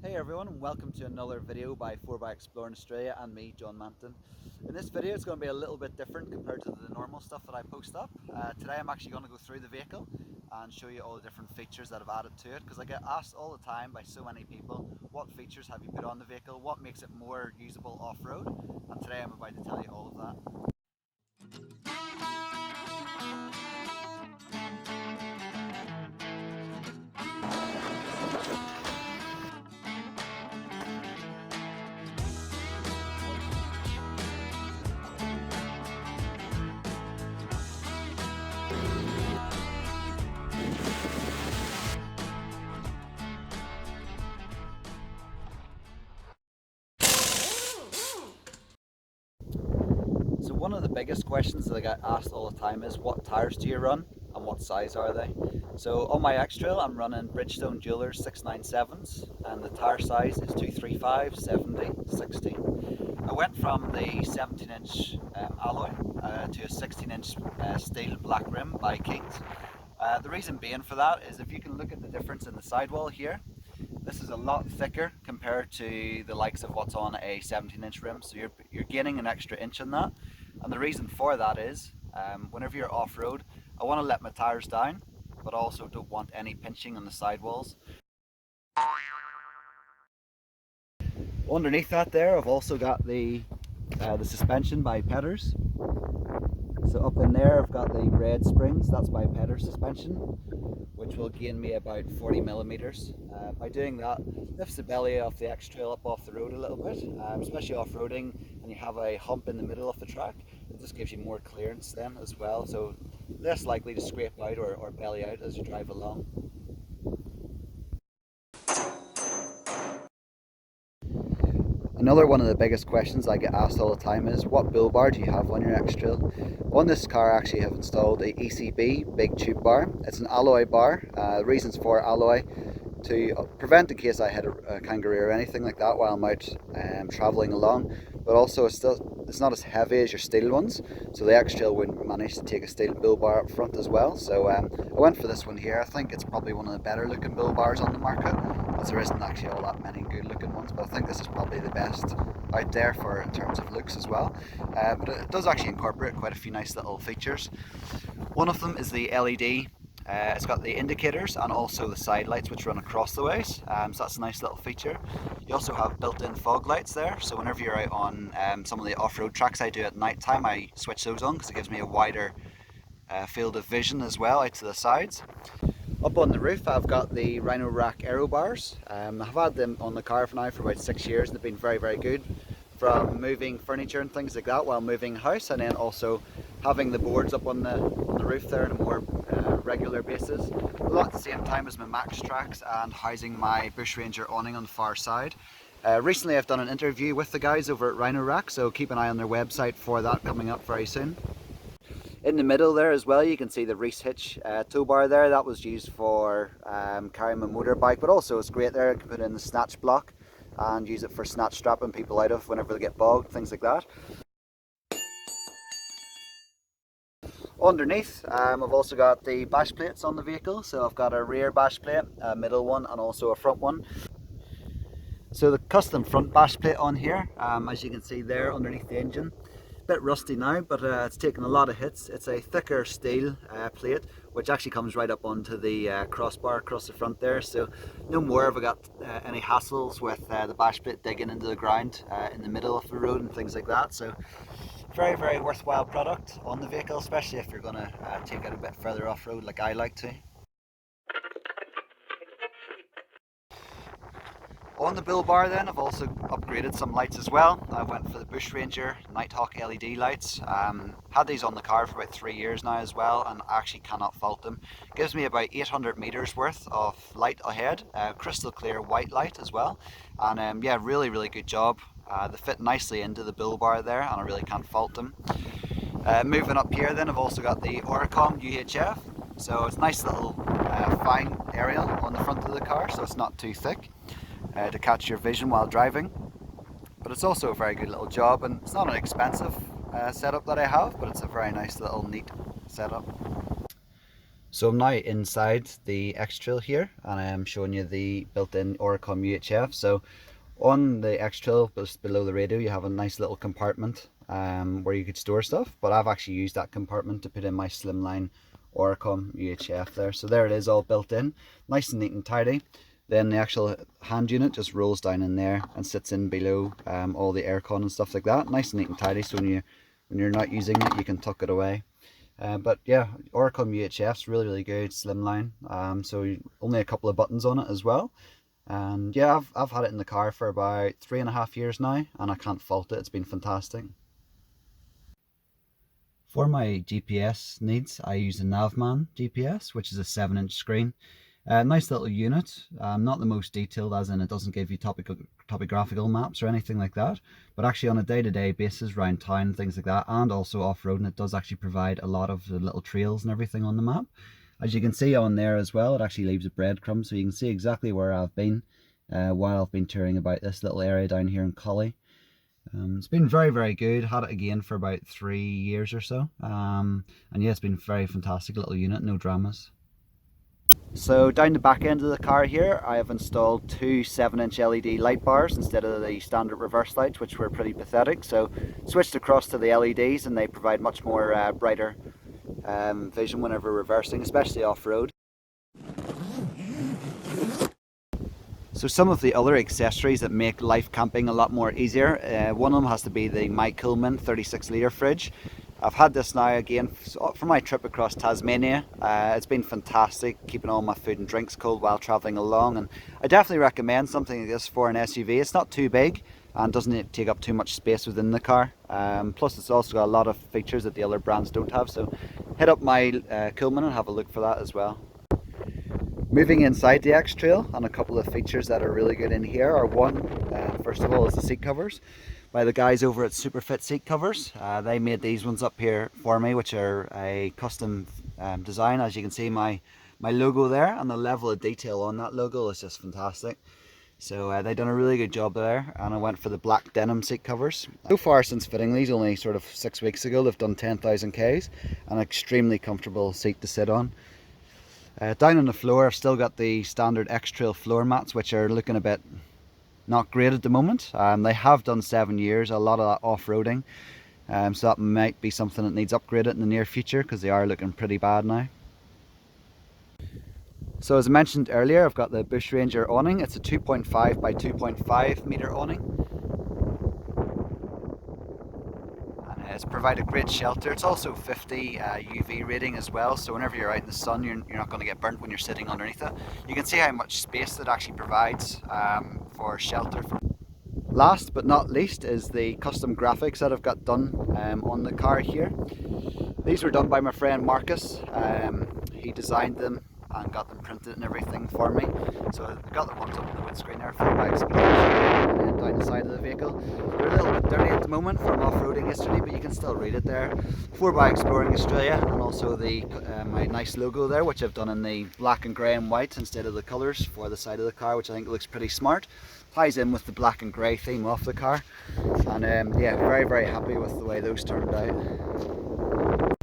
Hey everyone, and welcome to another video by 4x Exploring Australia and me, John Manton. In this video it's going to be a little bit different compared to the normal stuff that I post up. Today I'm actually going to go through the vehicle and show you all the different features that I've added to it, because I get asked all the time by so many people, what features have you put on the vehicle, what makes it more usable off-road, and today I'm about to tell you all of that. So one of the biggest questions that I get asked all the time is, what tyres do you run and what size are they? So on my Xtrail I'm running Bridgestone Jewelers 697s and the tyre size is 235, 70, 60. I went from the 17-inch alloy to a 16-inch steel black rim by Kings. The reason being for that is, if you can look at the difference in the sidewall here, this is a lot thicker compared to the likes of what's on a 17-inch rim, so you're gaining an extra inch in that. And the reason for that is, whenever you're off-road, I want to let my tyres down, but also don't want any pinching on the sidewalls. Underneath that there, I've also got the suspension by Petters. So up in there I've got the red springs, that's by Petters suspension, which will gain me about 40 millimeters. By doing that, lifts the belly of the Xtrail up off the road a little bit, especially off-roading and you have a hump in the middle of the track. It just gives you more clearance then as well, so less likely to scrape out or belly out as you drive along. Another one of the biggest questions I get asked all the time is, what bull bar do you have on your Xtrail? On this car I actually have installed a ECB big tube bar. It's an alloy bar. The reasons for alloy: to prevent in case I hit a kangaroo or anything like that while I'm out travelling along, but also it's not as heavy as your steel ones, so the Xtrail wouldn't manage to take a steel bull bar up front as well. So I went for this one here. I think it's probably one of the better looking bull bars on the market, as there isn't actually all that many good looking ones, but I think this is probably the best out there for in terms of looks as well. But it does actually incorporate quite a few nice little features. One of them is the LED. It's got the indicators and also the side lights which run across the ways, so that's a nice little feature. You also have built-in fog lights there, so whenever you're out on some of the off-road tracks I do at night time, I switch those on because it gives me a wider field of vision as well out to the sides. Up on the roof I've got the Rhino Rack aero bars. I've had them on the car for now for about 6 years and they've been very good, from moving furniture and things like that while moving house, and then also having the boards up on the roof there on a more regular basis. A lot at the same time as my max tracks and housing my Bush Ranger awning on the far side. Recently I've done an interview with the guys over at Rhino Rack, so keep an eye on their website for that coming up very soon. In the middle there as well you can see the Reese Hitch tow bar there. That was used for carrying my motorbike, but also it's great there. I can put in the snatch block and use it for snatch strapping people out of whenever they get bogged, things like that. Underneath I've also got the bash plates on the vehicle, so I've got a rear bash plate, a middle one and also a front one. So the custom front bash plate on here, as you can see there underneath the engine, bit rusty now, but it's taken a lot of hits. It's a thicker steel plate which actually comes right up onto the crossbar across the front there, so no more have I got any hassles with the bash plate digging into the ground in the middle of the road and things like that. So very worthwhile product on the vehicle, especially if you're going to take it a bit further off-road like I like to. On the bull bar then, I've also upgraded some lights as well. I went for the Bush Ranger Nighthawk LED lights. Had these on the car for about 3 years now as well, and I actually cannot fault them. Gives me about 800 meters worth of light ahead, crystal clear white light as well, and yeah, really good job. They fit nicely into the bull bar there, and I really can't fault them. Moving up here then, I've also got the Oricom UHF. So it's a nice little fine area on the front of the car, so it's not too thick to catch your vision while driving. But it's also a very good little job, and it's not an expensive setup that I have, but it's a very nice little neat setup. So I'm now inside the Xtrail here, and I'm showing you the built-in Oricom UHF. So on the Xtrail, just below the radio, you have a nice little compartment where you could store stuff, but I've actually used that compartment to put in my slimline Oricom UHF there. So there it is, all built in, nice and neat and tidy. Then the actual hand unit just rolls down in there and sits in below all the aircon and stuff like that. Nice and neat and tidy, so when you're not using it, you can tuck it away. But yeah, Oricom UHF's really good, slimline. So only a couple of buttons on it as well. And yeah, I've had it in the car for about 3.5 years now, and I can't fault it. It's been fantastic. For my GPS needs, I use a Navman GPS, which is a 7-inch screen. Nice little unit, not the most detailed, as in it doesn't give you topographical maps or anything like that, but actually on a day-to-day basis around town, things like that, and also off-road, and it does actually provide a lot of the little trails and everything on the map. As you can see on there as well, it actually leaves a breadcrumb, so you can see exactly where I've been while I've been touring about this little area down here in Collie. It's been very good. Had it again for about 3 years or so, and yeah, it's been very fantastic little unit, no dramas. So down the back end of the car here, I have installed two 7-inch LED light bars instead of the standard reverse lights, which were pretty pathetic. So switched across to the LEDs, and they provide much more brighter vision whenever reversing, especially off-road. So some of the other accessories that make life camping a lot more easier, one of them has to be the My Coolman 36-litre fridge. I've had this now again for my trip across Tasmania. It's been fantastic, keeping all my food and drinks cold while travelling along, and I definitely recommend something like this for an SUV. It's not too big and doesn't take up too much space within the car. Plus it's also got a lot of features that the other brands don't have, so hit up My Coolman and have a look for that as well. Moving inside the Xtrail, and a couple of features that are really good in here are one, first of all, is the seat covers by the guys over at Superfit Seat Covers. They made these ones up here for me, which are a custom design. As you can see, my logo there, and the level of detail on that logo is just fantastic. So they've done a really good job there, and I went for the black denim seat covers. So far since fitting these, only sort of 6 weeks ago, they've done 10,000 Ks, an extremely comfortable seat to sit on. Down on the floor, I've still got the standard Xtrail floor mats, which are looking a bit not great at the moment. They have done 7 years, a lot of that off-roading, so that might be something that needs upgraded in the near future, because they are looking pretty bad now. So as I mentioned earlier, I've got the Bush Ranger awning. It's a 2.5 by 2.5 meter awning. It's provided great shelter. It's also 50 UV rating as well, so whenever you're out in the sun, you're not going to get burnt when you're sitting underneath it. You can see how much space it actually provides for shelter. Last but not least is the custom graphics that I've got done on the car here. These were done by my friend Marcus. He designed them and got them printed and everything for me. So I got the ones up on the windscreen there for my exploring down the side of the vehicle. They're a little bit dirty at the moment from off-roading yesterday, but you can still read it there. 4x Exploring Australia, and also the my nice logo there, which I've done in the black and grey and white instead of the colours for the side of the car, which I think looks pretty smart. Ties in with the black and grey theme of the car, and yeah, very happy with the way those turned out.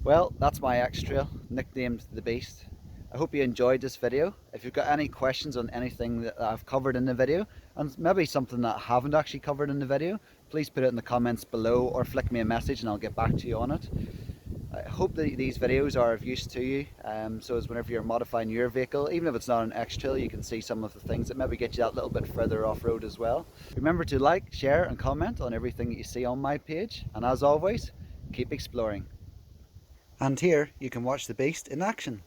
Well, that's my Xtrail, nicknamed the Beast. I hope you enjoyed this video. If you've got any questions on anything that I've covered in the video, and maybe something that I haven't actually covered in the video, please put it in the comments below or flick me a message and I'll get back to you on it. I hope that these videos are of use to you, so as whenever you're modifying your vehicle, even if it's not an Xtrail, you can see some of the things that maybe get you that little bit further off-road as well. Remember to like, share and comment on everything that you see on my page, and as always, keep exploring. And here you can watch the Beast in action.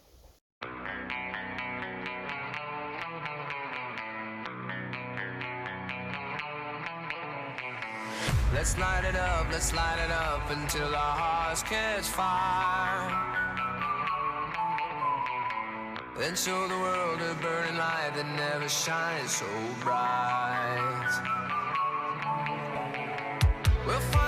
Let's light it up until our hearts catch fire. Then show the world a burning light that never shines so bright. We'll find